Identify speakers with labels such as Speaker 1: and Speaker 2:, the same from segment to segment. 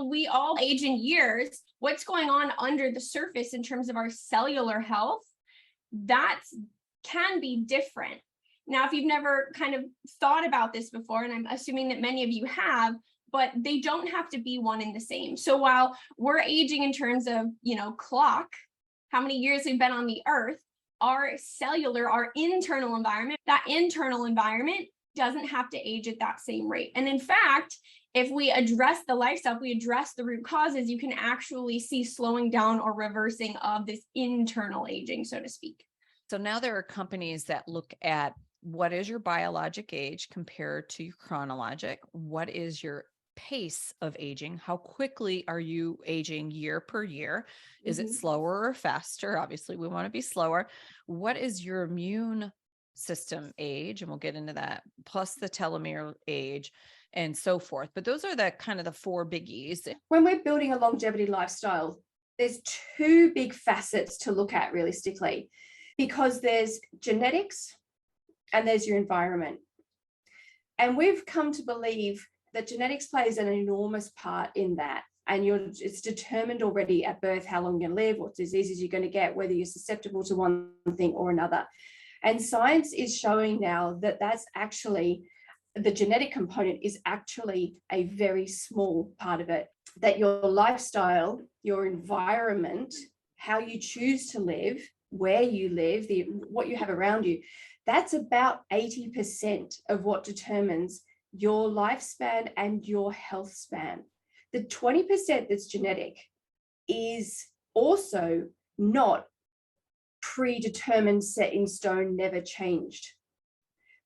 Speaker 1: while we all age in years, what's going on under the surface in terms of our cellular health, that can be different. Now, if you've never kind of thought about this before, and I'm assuming that many of you have, but they don't have to be one and the same. So while we're aging in terms of, clock, how many years we've been on the earth, our cellular, our internal environment, that internal environment doesn't have to age at that same rate. And in fact, if we address the lifestyle, if we address the root causes, you can actually see slowing down or reversing of this internal aging, so to speak.
Speaker 2: So now there are companies that look at what is your biologic age compared to your chronologic? What is your pace of aging? How quickly are you aging year per year? Is it slower or faster? Obviously, we want to be slower. What is your immune system age? And we'll get into that, plus the telomere age and so forth. But those are the kind of the four biggies.
Speaker 3: When we're building a longevity lifestyle, there's two big facets to look at realistically, because there's genetics and there's your environment. And we've come to believe that genetics plays an enormous part in that. And it's determined already at birth how long you're going to live, what diseases you're going to get, whether you're susceptible to one thing or another. And science is showing now that that's actually, the genetic component is actually a very small part of it. That your lifestyle, your environment, how you choose to live, where you live, what you have around you, that's about 80% of what determines your lifespan and your health span. The 20% that's genetic is also not predetermined, set in stone, never changed.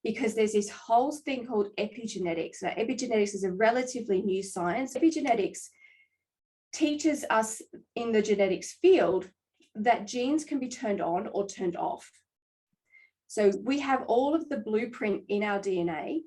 Speaker 3: Because there's this whole thing called epigenetics. Now, epigenetics is a relatively new science. Epigenetics teaches us in the genetics field that genes can be turned on or turned off. So we have all of the blueprint in our DNA,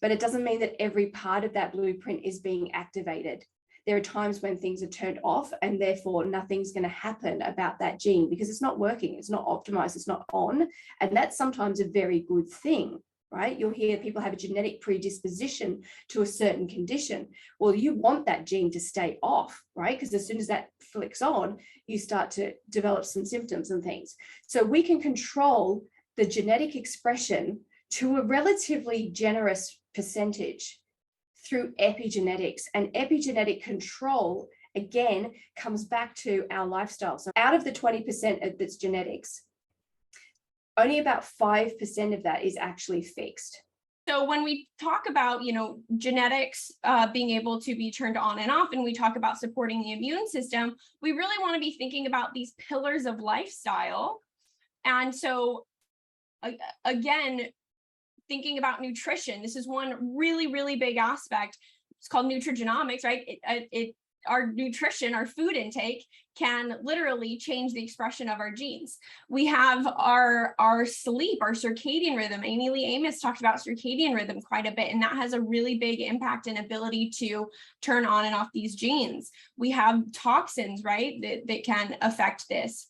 Speaker 3: but it doesn't mean that every part of that blueprint is being activated. There are times when things are turned off and therefore nothing's going to happen about that gene because it's not working, it's not optimized, it's not on. And that's sometimes a very good thing, right? You'll hear people have a genetic predisposition to a certain condition. Well, you want that gene to stay off, right? Because as soon as that flicks on, you start to develop some symptoms and things. So we can control the genetic expression to a relatively generous percentage through epigenetics. And epigenetic control, again, comes back to our lifestyle. So out of the 20% that's genetics, only about 5% of that is actually fixed.
Speaker 1: So when we talk about, genetics being able to be turned on and off, and we talk about supporting the immune system, we really want to be thinking about these pillars of lifestyle. And so, again, thinking about nutrition, this is one really, really big aspect. It's called nutrigenomics, right? Our nutrition, our food intake can literally change the expression of our genes. We have our sleep, our circadian rhythm. Amy Lee Amos talked about circadian rhythm quite a bit, and that has a really big impact and ability to turn on and off these genes. We have toxins, right, that can affect this.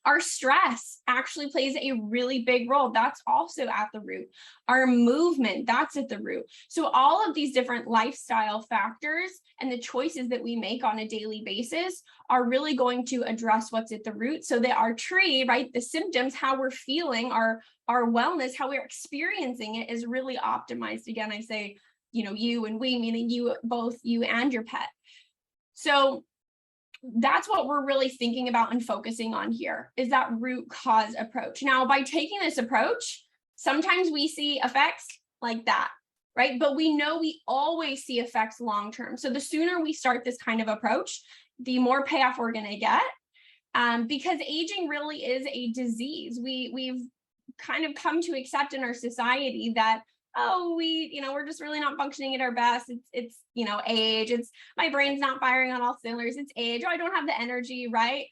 Speaker 1: Our stress actually plays a really big role. That's also at the root. Our movement, that's at the root. So all of these different lifestyle factors and the choices that we make on a daily basis are really going to address what's at the root so that our tree, right, the symptoms, how we're feeling, our wellness, how we're experiencing it is really optimized. Again, I say, you and we, meaning you, both you and your pet. So that's what we're really thinking about and focusing on here, is that root cause approach. Now, by taking this approach, sometimes we see effects like that, right? But we know we always see effects long-term. So the sooner we start this kind of approach, the more payoff we're going to get, because aging really is a disease. We've kind of come to accept in our society that, we're just really not functioning at our best. It's age. It's my brain's not firing on all cylinders. It's age. I don't have the energy, right?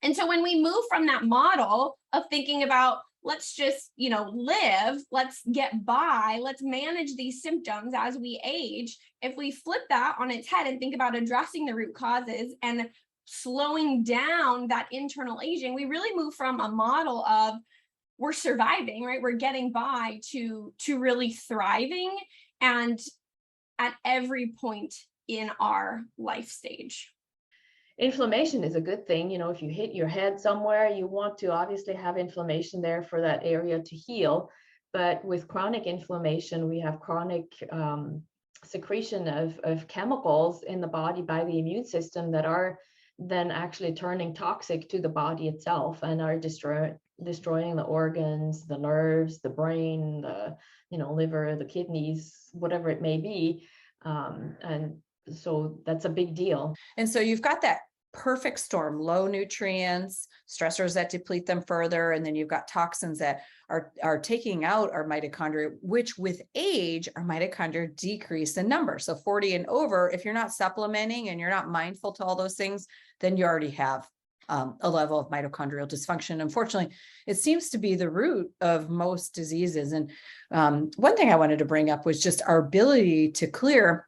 Speaker 1: And so when we move from that model of thinking about, let's just, live, let's get by, let's manage these symptoms as we age. If we flip that on its head and think about addressing the root causes and slowing down that internal aging, we really move from a model of we're surviving, right? We're getting by to really thriving and at every point in our life stage.
Speaker 4: Inflammation is a good thing. You know, if you hit your head somewhere, you want to obviously have inflammation there for that area to heal. But with chronic inflammation, we have chronic secretion of chemicals in the body by the immune system that are then actually turning toxic to the body itself and are destroying the organs, the nerves, the brain, the liver, the kidneys, whatever it may be. And so that's a big deal.
Speaker 2: And so you've got that perfect storm, low nutrients, stressors that deplete them further, and then you've got toxins that are taking out our mitochondria, which with age, our mitochondria decrease in number. So 40 and over, if you're not supplementing and you're not mindful to all those things, then you already have a level of mitochondrial dysfunction. Unfortunately, it seems to be the root of most diseases. And one thing I wanted to bring up was just our ability to clear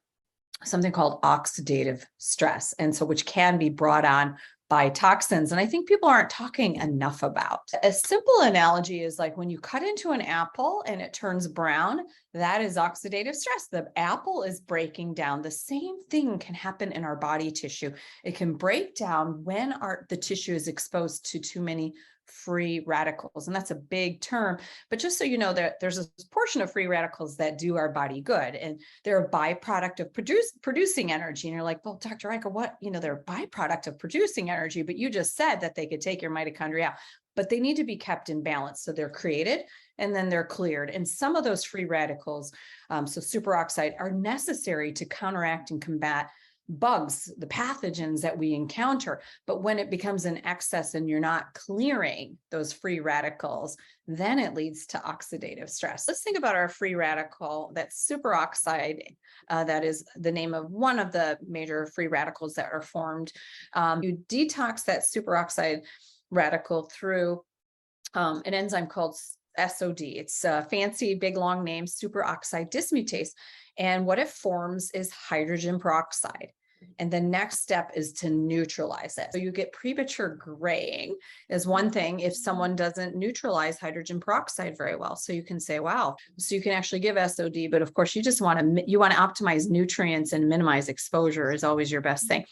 Speaker 2: something called oxidative stress, and so which can be brought on by toxins. And I think people aren't talking enough about. A simple analogy is like when you cut into an apple and it turns brown, that is oxidative stress. The apple is breaking down. The same thing can happen in our body tissue. It can break down when the tissue is exposed to too many free radicals. And that's a big term, but just so you know that there's a portion of free radicals that do our body good, and they're a byproduct of producing energy. And you're like, well, Dr. Eicher, what, they're a byproduct of producing energy, but you just said that they could take your mitochondria out, but they need to be kept in balance. So they're created and then they're cleared. And some of those free radicals, so superoxide, are necessary to counteract and combat bugs, the pathogens that we encounter. But when it becomes an excess and you're not clearing those free radicals, then it leads to oxidative stress. Let's think about our free radical, that's superoxide. That is the name of one of the major free radicals that are formed. You detox that superoxide radical through an enzyme called SOD. It's a fancy, big, long name, superoxide dismutase. And what it forms is hydrogen peroxide. And the next step is to neutralize it. So you get premature graying is one thing if someone doesn't neutralize hydrogen peroxide very well. So you can say, wow, so you can actually give SOD, but of course you want to optimize nutrients and minimize exposure is always your best thing.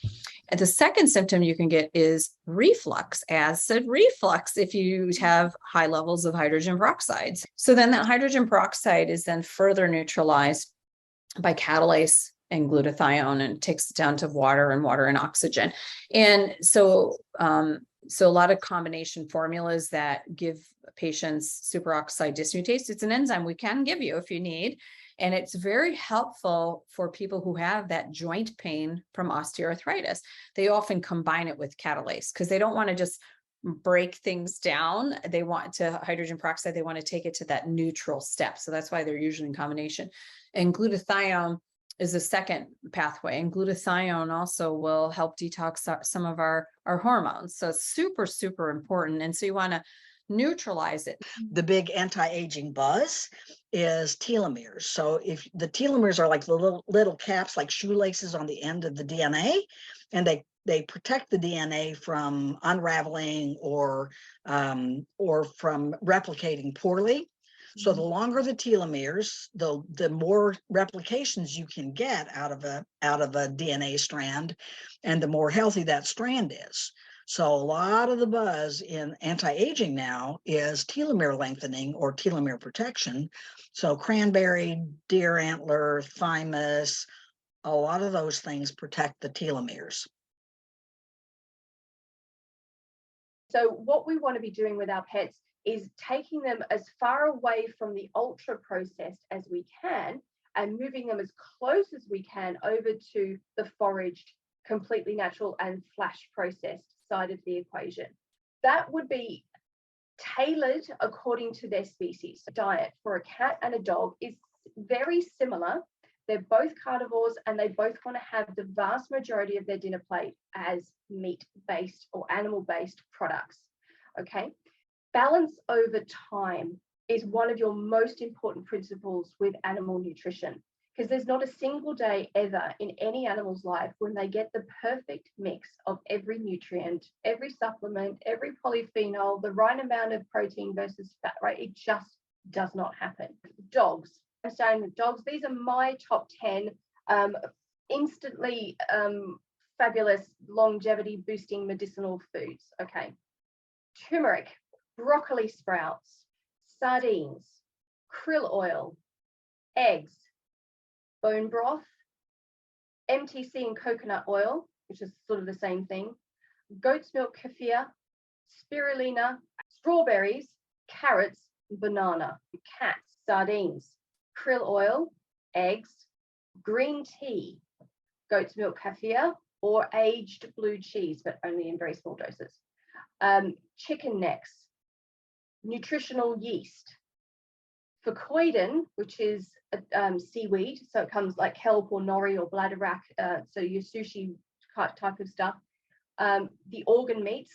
Speaker 2: And the second symptom you can get is reflux, acid reflux, if you have high levels of hydrogen peroxides. So then that hydrogen peroxide is then further neutralized by catalase and glutathione, and it takes it down to water and oxygen. And so a lot of combination formulas that give patients superoxide dismutase, it's an enzyme we can give you if you need. And it's very helpful for people who have that joint pain from osteoarthritis. They often combine it with catalase because they don't want to just break things down. They want to hydrogen peroxide, they want to take it to that neutral step. So that's why they're usually in combination. And glutathione is the second pathway. And glutathione also will help detox some of our hormones. So it's super, super important. And so you want to neutralize it.
Speaker 5: The big anti-aging buzz is telomeres. So if the telomeres are like the little caps, like shoelaces on the end of the DNA, and they protect the DNA from unraveling or from replicating poorly. So the longer the telomeres, the more replications you can get out of a DNA strand, and the more healthy that strand is. So a lot of the buzz in anti-aging now is telomere lengthening or telomere protection. So cranberry, deer antler, thymus, a lot of those things protect the telomeres.
Speaker 3: So what we want to be doing with our pets is taking them as far away from the ultra processed as we can and moving them as close as we can over to the foraged, completely natural and flash processed side of the equation. That would be tailored according to their species. Diet for a cat and a dog is very similar. They're both carnivores and they both want to have the vast majority of their dinner plate as meat-based or animal-based products. Okay. Balance over time is one of your most important principles with animal nutrition, because there's not a single day ever in any animal's life when they get the perfect mix of every nutrient, every supplement, every polyphenol, the right amount of protein versus fat, right? It just does not happen. Dogs, I'm saying with dogs, these are my top 10 instantly fabulous longevity boosting medicinal foods. Okay. Turmeric, broccoli sprouts, sardines, krill oil, eggs, bone broth, MTC and coconut oil, which is sort of the same thing, goat's milk kefir, spirulina, strawberries, carrots, banana, cats, sardines, krill oil, eggs, green tea, goat's milk kefir, or aged blue cheese, but only in very small doses. Chicken necks, nutritional yeast, fucoidin, which is seaweed, so it comes like kelp or nori or bladderwrack, so your sushi type of stuff, the organ meats,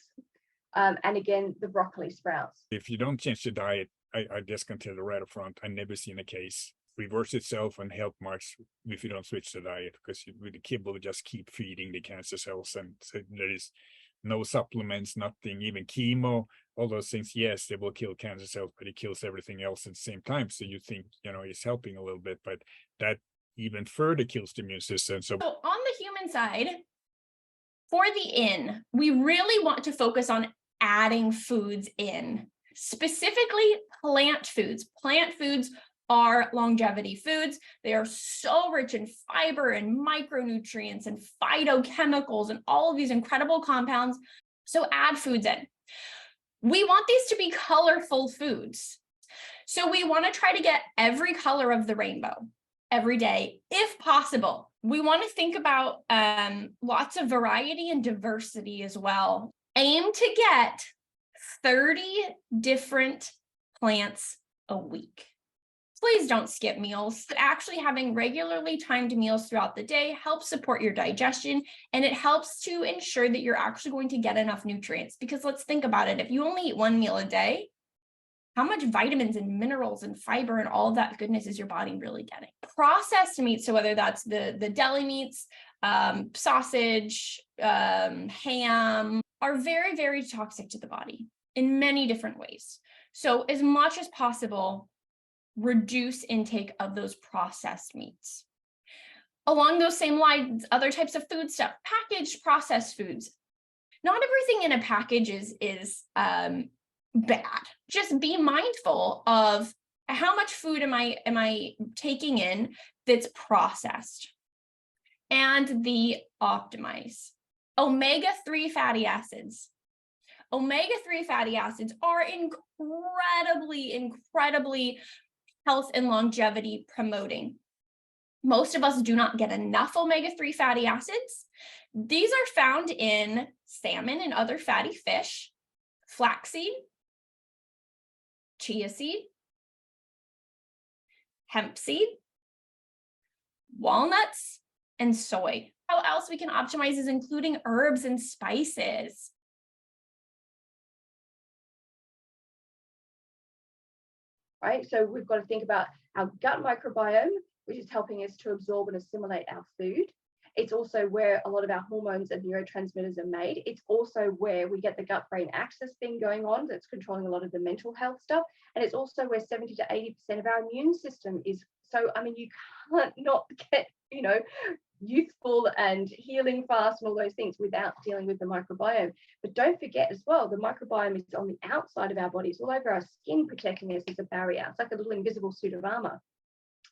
Speaker 3: and again, the broccoli sprouts.
Speaker 6: If you don't change the diet, I just can tell you right up front, I've never seen a case reverse itself and help much if you don't switch the diet, because with the kibble, we just keep feeding the cancer cells, and so there is no supplements, nothing, even chemo, all those things. Yes, they will kill cancer cells, but it kills everything else at the same time. So you think, it's helping a little bit, but that even further kills the immune system. So
Speaker 1: on the human side, for the in, we really want to focus on adding foods in, specifically plant foods. Plant foods are longevity foods. They are so rich in fiber and micronutrients and phytochemicals and all of these incredible compounds. So add foods in. We want these to be colorful foods. So we want to try to get every color of the rainbow every day, if possible. We want to think about lots of variety and diversity as well. Aim to get 30 different plants a week. Please don't skip meals. Actually having regularly timed meals throughout the day helps support your digestion, and it helps to ensure that you're actually going to get enough nutrients. Because let's think about it. If you only eat one meal a day, how much vitamins and minerals and fiber and all of that goodness is your body really getting? Processed meats, so whether that's the deli meats, sausage, ham, are very, very toxic to the body in many different ways. So as much as possible, reduce intake of those processed meats. Along those same lines, other types of food stuff, packaged processed foods. Not everything in a package is bad. Just be mindful of how much food am I taking in that's processed, and the optimize. Omega-3 fatty acids. Omega-3 fatty acids are incredibly health and longevity promoting. Most of us do not get enough omega-3 fatty acids. These are found in salmon and other fatty fish, flaxseed, chia seed, hemp seed, walnuts, and soy. How else we can optimize is including herbs and spices.
Speaker 3: Right, so we've got to think about our gut microbiome, which is helping us to absorb and assimilate our food. It's also where a lot of our hormones and neurotransmitters are made. It's also where we get the gut-brain axis thing going on that's controlling a lot of the mental health stuff. And it's also where 70 to 80% of our immune system is. So, I mean, you can't not get, youthful and healing fast and all those things without dealing with the microbiome. But don't forget as well, the microbiome is on the outside of our bodies, all over our skin, protecting us as a barrier. It's like a little invisible suit of armor.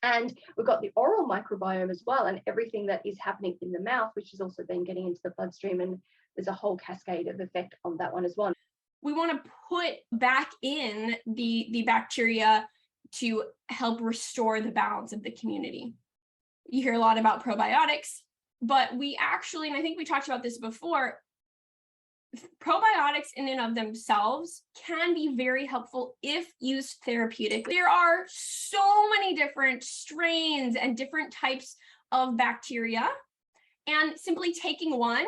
Speaker 3: And we've got the oral microbiome as well, and everything that is happening in the mouth, which is also then getting into the bloodstream. And there's a whole cascade of effect on that one as well.
Speaker 1: We want to put back in the bacteria to help restore the balance of the community. You hear a lot about probiotics, but we actually, and I think we talked about this before, probiotics in and of themselves can be very helpful if used therapeutically. There are so many different strains and different types of bacteria, and simply taking one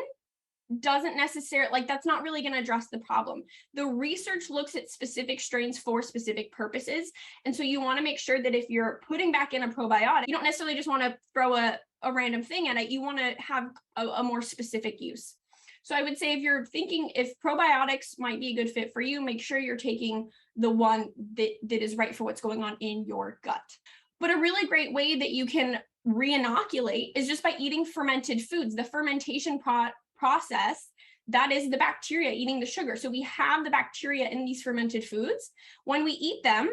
Speaker 1: doesn't necessarily, that's not really going to address the problem. The research looks at specific strains for specific purposes. And so you want to make sure that if you're putting back in a probiotic, you don't necessarily just want to throw a random thing at it. You want to have a more specific use. So I would say if you're thinking if probiotics might be a good fit for you, make sure you're taking the one that is right for what's going on in your gut. But a really great way that you can re-inoculate is just by eating fermented foods. The fermentation process, that is the bacteria eating the sugar. So we have the bacteria in these fermented foods. When we eat them,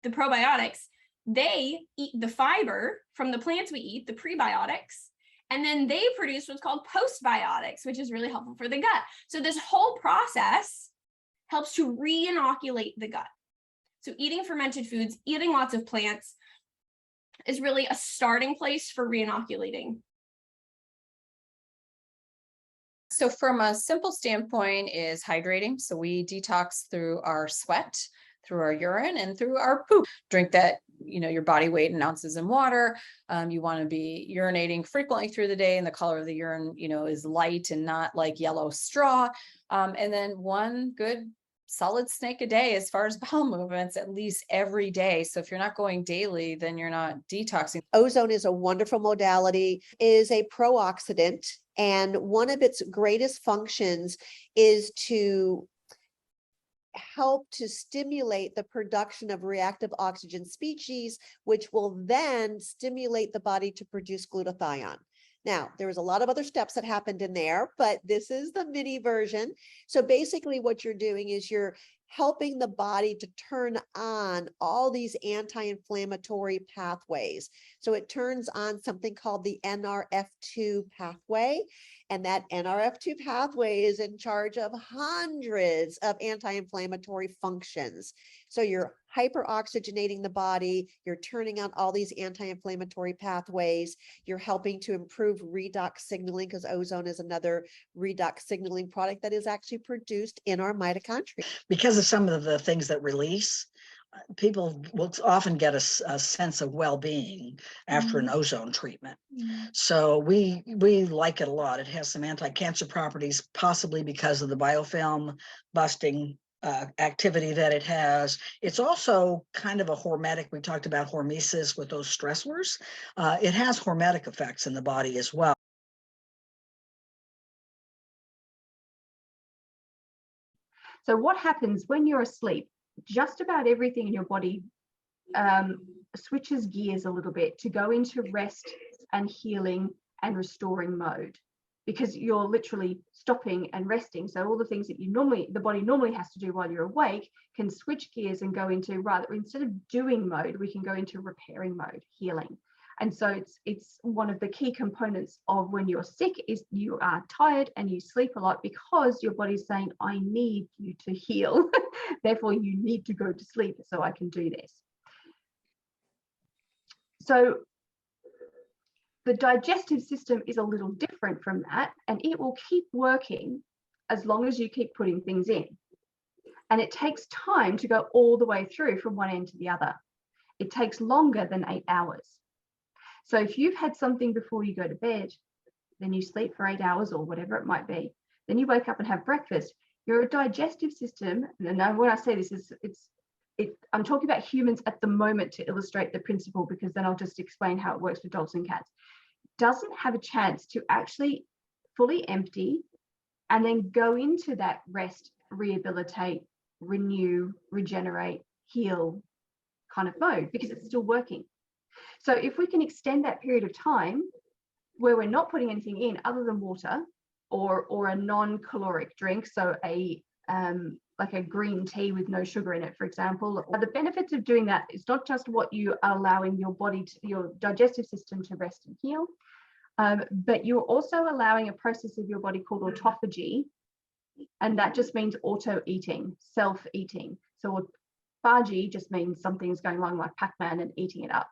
Speaker 1: the probiotics, they eat the fiber from the plants we eat, the prebiotics, and then they produce what's called postbiotics, which is really helpful for the gut. So this whole process helps to re-inoculate the gut. So eating fermented foods, eating lots of plants is really a starting place for re-inoculating.
Speaker 2: So from a simple standpoint is hydrating. So we detox through our sweat, through our urine, and through our poop. Drink that, your body weight in ounces in water. You want to be urinating frequently through the day, and the color of the urine, is light and not like yellow straw. And then one good solid snake a day as far as bowel movements, at least every day. So if you're not going daily, then you're not detoxing.
Speaker 7: Ozone is a wonderful modality, is a pro-oxidant, and one of its greatest functions is to help to stimulate the production of reactive oxygen species, which will then stimulate the body to produce glutathione. Now, there was a lot of other steps that happened in there, but this is the mini version. So basically what you're doing is you're helping the body to turn on all these anti-inflammatory pathways. So it turns on something called the NRF2 pathway. And that NRF2 pathway is in charge of hundreds of anti-inflammatory functions. So you're hyperoxygenating the body, you're turning on all these anti-inflammatory pathways, you're helping to improve redox signaling, because ozone is another redox signaling product that is actually produced in our mitochondria.
Speaker 5: Because of some of the things that release, people will often get a sense of well-being after an ozone treatment. So we like it a lot. It has some anti-cancer properties, possibly because of the biofilm busting activity that it has. It's also kind of a hormetic. We talked about hormesis with those stressors. It has hormetic effects in the body as well.
Speaker 3: So what happens when you're asleep? Just about everything in your body switches gears a little bit to go into rest and healing and restoring mode, because you're literally stopping and resting. So all the things that the body normally has to do while you're awake can switch gears and go into, rather, instead of doing mode, we can go into repairing mode, healing. And so it's one of the key components of when you're sick is you are tired and you sleep a lot, because your body's saying, I need you to heal. Therefore, you need to go to sleep so I can do this. So the digestive system is a little different from that, and it will keep working as long as you keep putting things in. And it takes time to go all the way through from one end to the other. It takes longer than 8 hours. So if you've had something before you go to bed, then you sleep for 8 hours or whatever it might be, then you wake up and have breakfast, your digestive system, and when I say this, I'm talking about humans at the moment to illustrate the principle, because then I'll just explain how it works for dogs and cats, doesn't have a chance to actually fully empty and then go into that rest, rehabilitate, renew, regenerate, heal kind of mode, because it's still working. So if we can extend that period of time where we're not putting anything in other than water or a non-caloric drink, so like a green tea with no sugar in it, for example, the benefits of doing that is not just what you are allowing your body, your digestive system to rest and heal, but you're also allowing a process of your body called autophagy, and that just means auto-eating, self-eating. So phagy just means something's going along like Pac-Man and eating it up.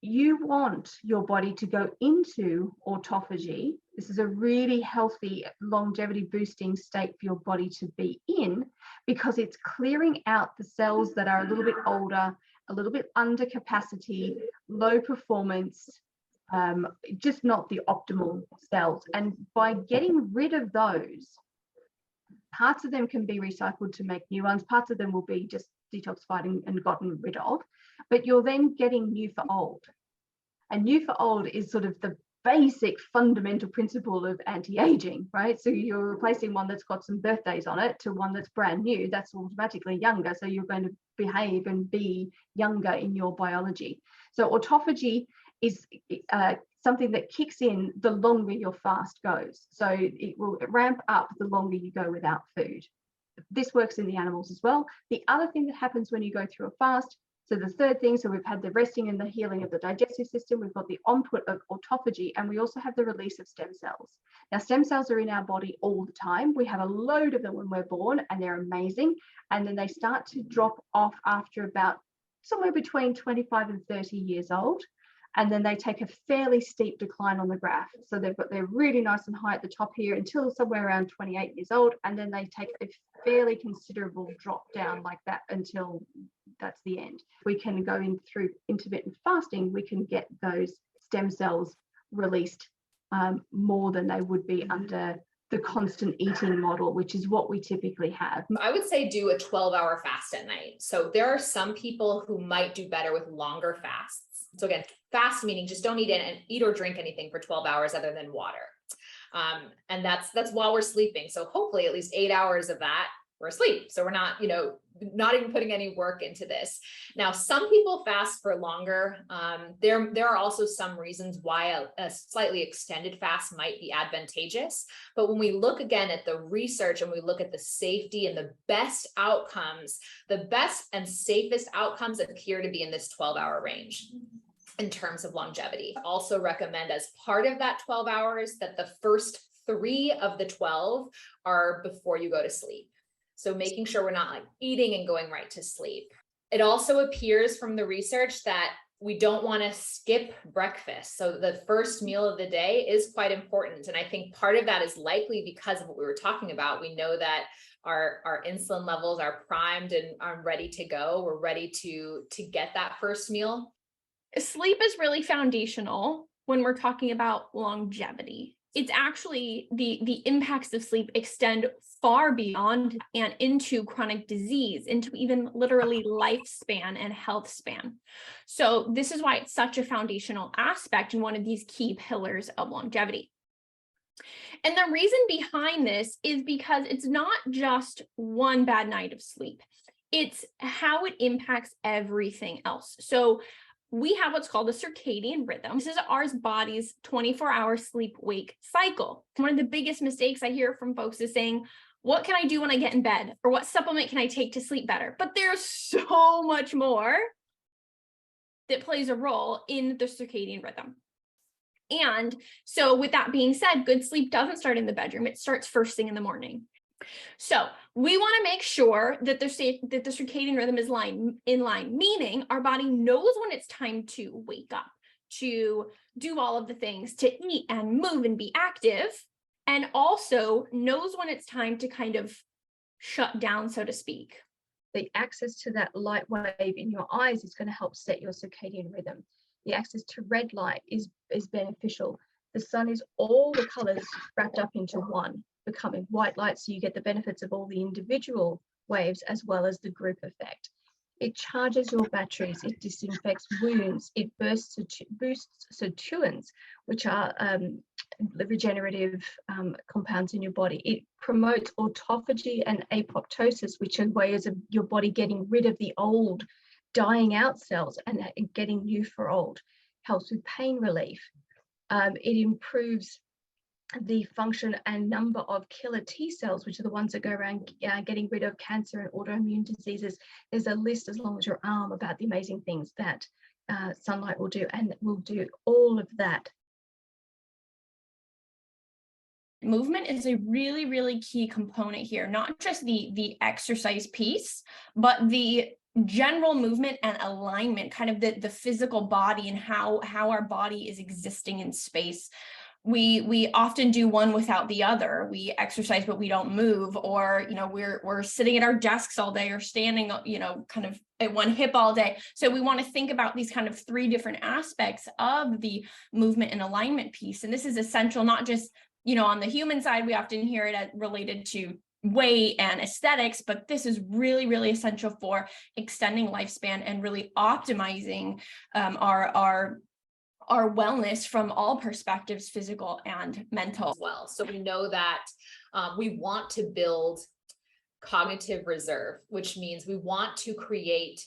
Speaker 3: You want your body to go into autophagy. This is a really healthy, longevity boosting state for your body to be in, because it's clearing out the cells that are a little bit older, a little bit under capacity, low performance, just not the optimal cells. And by getting rid of those, parts of them can be recycled to make new ones. Parts of them will be just detoxified and gotten rid of, but you're then getting new for old. And new for old is sort of
Speaker 8: basic fundamental principle of anti-aging, right? So you're replacing one that's got some birthdays on it to one that's brand new. That's automatically younger. So you're going to behave and be younger in your biology. So autophagy is something that kicks in the longer your fast goes. So it will ramp up the longer you go without food. This works in the animals as well. The other thing that happens when you go through a fast, so the third thing, so we've had the resting and the healing of the digestive system, we've got the onput of autophagy, and we also have the release of stem cells. Now, stem cells are in our body all the time. We have a load of them when we're born, and they're amazing. And then they start to drop off after about somewhere between 25 and 30 years old. And then they take a fairly steep decline on the graph. So they're really nice and high at the top here until somewhere around 28 years old. And then they take a fairly considerable drop down like that until that's the end. We can go in through intermittent fasting, we can get those stem cells released more than they would be under the constant eating model, which is what we typically have.
Speaker 9: I would say do a 12-hour fast at night. So there are some people who might do better with longer fasts. So again, fast meaning just don't eat or drink anything for 12 hours other than water. And that's while we're sleeping. So hopefully at least 8 hours of that we're asleep. So we're not, not even putting any work into this. Now, some people fast for longer. There are also some reasons why a slightly extended fast might be advantageous. But when we look again at the research and we look at the safety and the best outcomes, the best and safest outcomes appear to be in this 12-hour range in terms of longevity. I also recommend as part of that 12 hours that the first 3 of the 12 are before you go to sleep. So making sure we're not like eating and going right to sleep. It also appears from the research that we don't want to skip breakfast. So the first meal of the day is quite important. And I think part of that is likely because of what we were talking about. We know that our insulin levels are primed and are ready to go. We're ready to get that first meal.
Speaker 1: Sleep is really foundational when we're talking about longevity. It's actually the impacts of sleep extend far beyond and into chronic disease, into even literally lifespan and health span. So this is why it's such a foundational aspect and one of these key pillars of longevity. And the reason behind this is because it's not just one bad night of sleep. It's how it impacts everything else. So we have what's called a circadian rhythm. This is our body's 24-hour sleep-wake cycle. One of the biggest mistakes I hear from folks is saying, what can I do when I get in bed? Or what supplement can I take to sleep better? But there's so much more that plays a role in the circadian rhythm. And so with that being said, good sleep doesn't start in the bedroom. It starts first thing in the morning. So we want to make sure that the circadian rhythm is in line, meaning our body knows when it's time to wake up, to do all of the things, to eat and move and be active, and also knows when it's time to kind of shut down, so to speak.
Speaker 8: The access to that light wave in your eyes is going to help set your circadian rhythm. The access to red light is beneficial. The sun is all the colors wrapped up into one, becoming white light, so you get the benefits of all the individual waves as well as the group effect. It charges your batteries, it disinfects wounds, it boosts sirtuins, which are regenerative compounds in your body. It promotes autophagy and apoptosis, which are ways of your body getting rid of the old, dying out cells and getting new for old. Helps with pain relief. It improves the function and number of killer T cells, which are the ones that go around getting rid of cancer and autoimmune diseases. There's a list as long as your arm about the amazing things that sunlight will do, and will do all of that.
Speaker 1: Movement is a really, really key component here, not just the exercise piece, but the general movement and alignment, kind of the physical body and how our body is existing in space. We often do one without the other. We exercise, but we don't move, or, we're sitting at our desks all day or standing, kind of at one hip all day. So we want to think about these kind of 3 different aspects of the movement and alignment piece. And this is essential, not just, on the human side, we often hear it related to weight and aesthetics, but this is really, really essential for extending lifespan and really optimizing our our wellness from all perspectives, physical and mental.
Speaker 9: As well. So we know that we want to build cognitive reserve, which means we want to create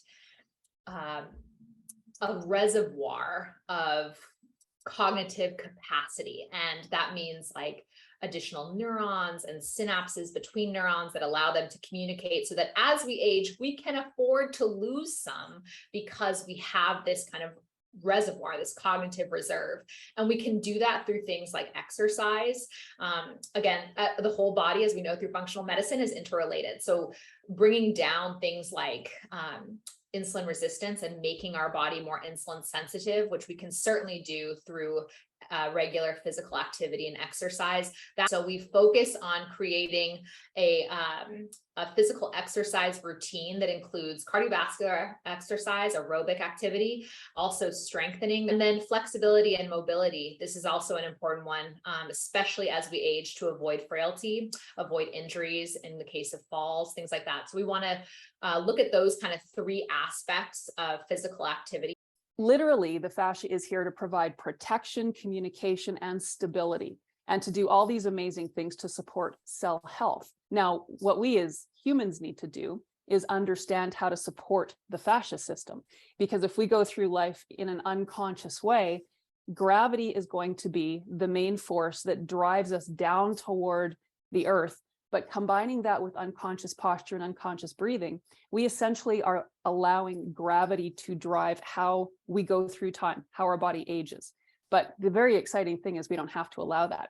Speaker 9: a reservoir of cognitive capacity. And that means like additional neurons and synapses between neurons that allow them to communicate, so that as we age, we can afford to lose some because we have this kind of reservoir, this cognitive reserve. And we can do that through things like exercise. Again, the whole body, as we know through functional medicine, is interrelated. So bringing down things like insulin resistance and making our body more insulin sensitive, which we can certainly do through regular physical activity and exercise. So we focus on creating a physical exercise routine that includes cardiovascular exercise, aerobic activity, also strengthening, and then flexibility and mobility. This is also an important one, especially as we age, to avoid frailty, avoid injuries in the case of falls, things like that. So we want to look at those kind of three aspects of physical activity.
Speaker 10: Literally, the fascia is here to provide protection, communication, and stability, and to do all these amazing things to support cell health. Now, what we as humans need to do is understand how to support the fascia system, because if we go through life in an unconscious way, gravity is going to be the main force that drives us down toward the earth. But combining that with unconscious posture and unconscious breathing, we essentially are allowing gravity to drive how we go through time, how our body ages. But the very exciting thing is we don't have to allow that.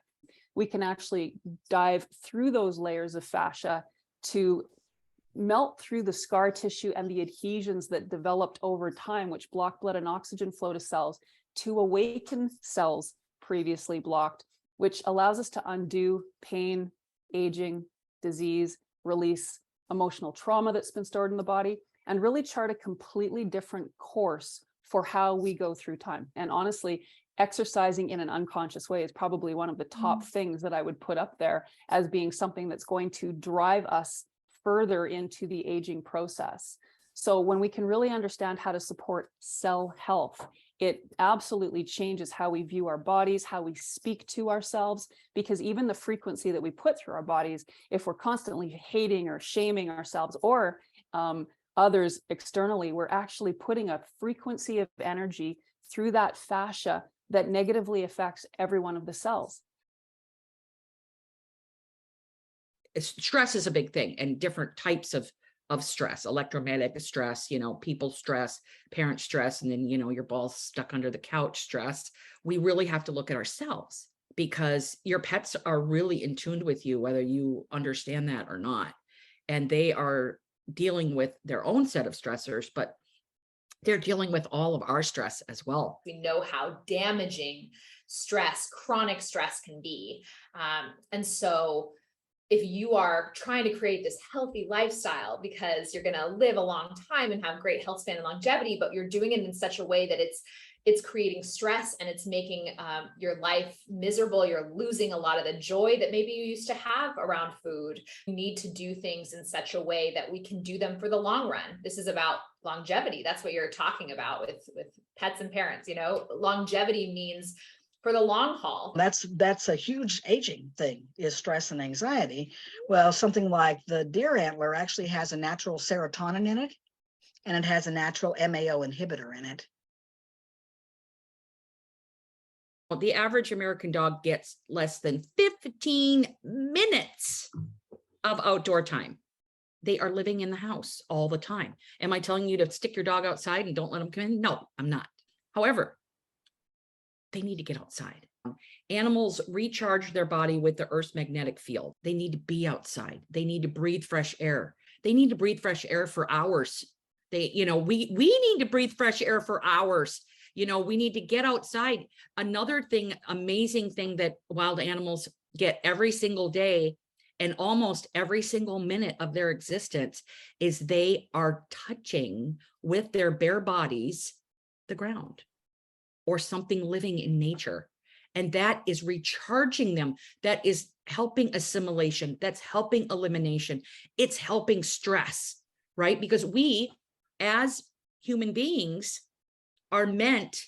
Speaker 10: We can actually dive through those layers of fascia to melt through the scar tissue and the adhesions that developed over time, which block blood and oxygen flow to cells, to awaken cells previously blocked, which allows us to undo pain, aging, disease, release emotional trauma that's been stored in the body, and really chart a completely different course for how we go through time. And honestly, exercising in an unconscious way is probably one of the top things that I would put up there as being something that's going to drive us further into the aging process. So when we can really understand how to support cell health, it absolutely changes how we view our bodies, how we speak to ourselves, because even the frequency that we put through our bodies, if we're constantly hating or shaming ourselves or others externally, we're actually putting a frequency of energy through that fascia that negatively affects every one of the cells.
Speaker 11: Stress is a big thing, and different types of stress, electromagnetic stress, people stress, parent stress, and then, your balls stuck under the couch stress. We really have to look at ourselves, because your pets are really in tune with you, whether you understand that or not. And they are dealing with their own set of stressors, but they're dealing with all of our stress as well.
Speaker 9: We know how damaging stress, chronic stress can be. And so if you are trying to create this healthy lifestyle because you're going to live a long time and have great health span and longevity, but you're doing it in such a way that it's creating stress and it's making your life miserable, you're losing a lot of the joy that maybe you used to have around food. You need to do things in such a way that we can do them for the long run. This is about longevity. That's what you're talking about with pets and parents. Longevity means for the long haul.
Speaker 5: That's a huge aging thing, is stress and anxiety. Well, something like the deer antler actually has a natural serotonin in it, and it has a natural MAO inhibitor in it.
Speaker 11: Well, the average American dog gets less than 15 minutes of outdoor time. They are living in the house all the time. Am I telling you to stick your dog outside and don't let them come in? No, I'm not. However, they need to get outside. Animals recharge their body with the Earth's magnetic field. They need to be outside. They need to breathe fresh air. They need to breathe fresh air for hours. We need to breathe fresh air for hours. We need to get outside. Another thing, amazing thing that wild animals get every single day and almost every single minute of their existence is they are touching with their bare bodies the ground or something living in nature. And that is recharging them. That is helping assimilation. That's helping elimination. It's helping stress, right? Because we, as human beings, are meant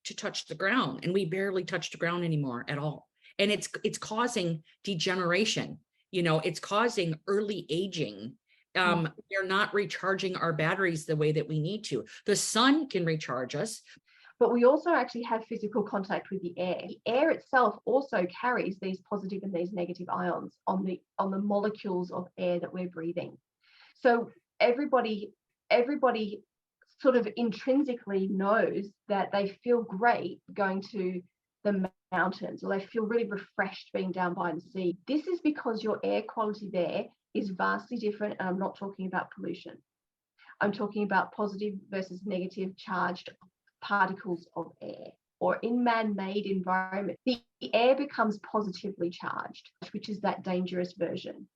Speaker 11: to touch the ground, and we barely touch the ground anymore at all. And it's causing degeneration, you know, it's causing early aging. We're not recharging our batteries the way that we need to. The sun can recharge us.
Speaker 8: But we also actually have physical contact with the air. The air itself also carries these positive and these negative ions on the molecules of air that we're breathing. So everybody sort of intrinsically knows that they feel great going to the mountains, or they feel really refreshed being down by the sea. This is because your air quality there is vastly different. And I'm not talking about pollution. I'm talking about positive versus negative charged particles of air. Or in man-made environment, the air becomes positively charged, which is that dangerous version.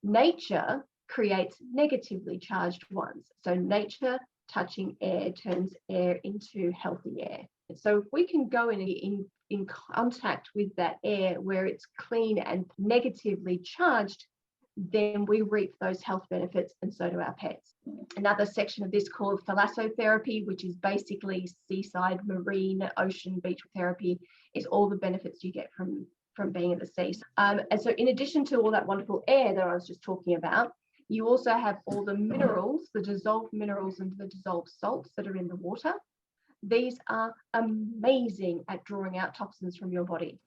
Speaker 8: Nature creates negatively charged ones. So nature touching air turns air into healthy air. So if we can go in contact with that air where it's clean and negatively charged, then we reap those health benefits, and so do our pets. Another section of this called thalassotherapy, which is basically seaside, marine, ocean, beach therapy, is all the benefits you get from being in the sea. And so in addition to all that wonderful air that I was just talking about, you also have all the minerals, the dissolved minerals and the dissolved salts that are in the water. These are amazing at drawing out toxins from your body.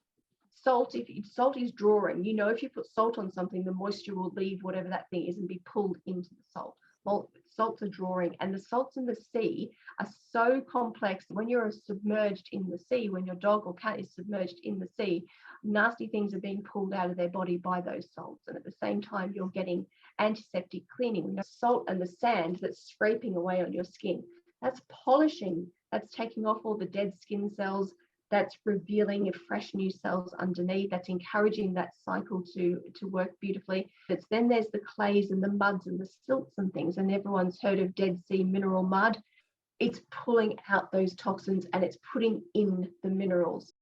Speaker 8: Salt, if salt is drawing, you know, if you put salt on something, the moisture will leave whatever that thing is and be pulled into the salt. Well, salts are drawing, and the salts in the sea are so complex. When you're submerged in the sea, when your dog or cat is submerged in the sea, nasty things are being pulled out of their body by those salts. And at the same time, you're getting antiseptic cleaning. The salt and the sand that's scraping away on your skin, that's polishing, that's taking off all the dead skin cells, that's revealing fresh new cells underneath, that's encouraging that cycle to work beautifully. But then there's the clays and the muds and the silts and things, and everyone's heard of Dead Sea mineral mud. It's pulling out those toxins and it's putting in the minerals.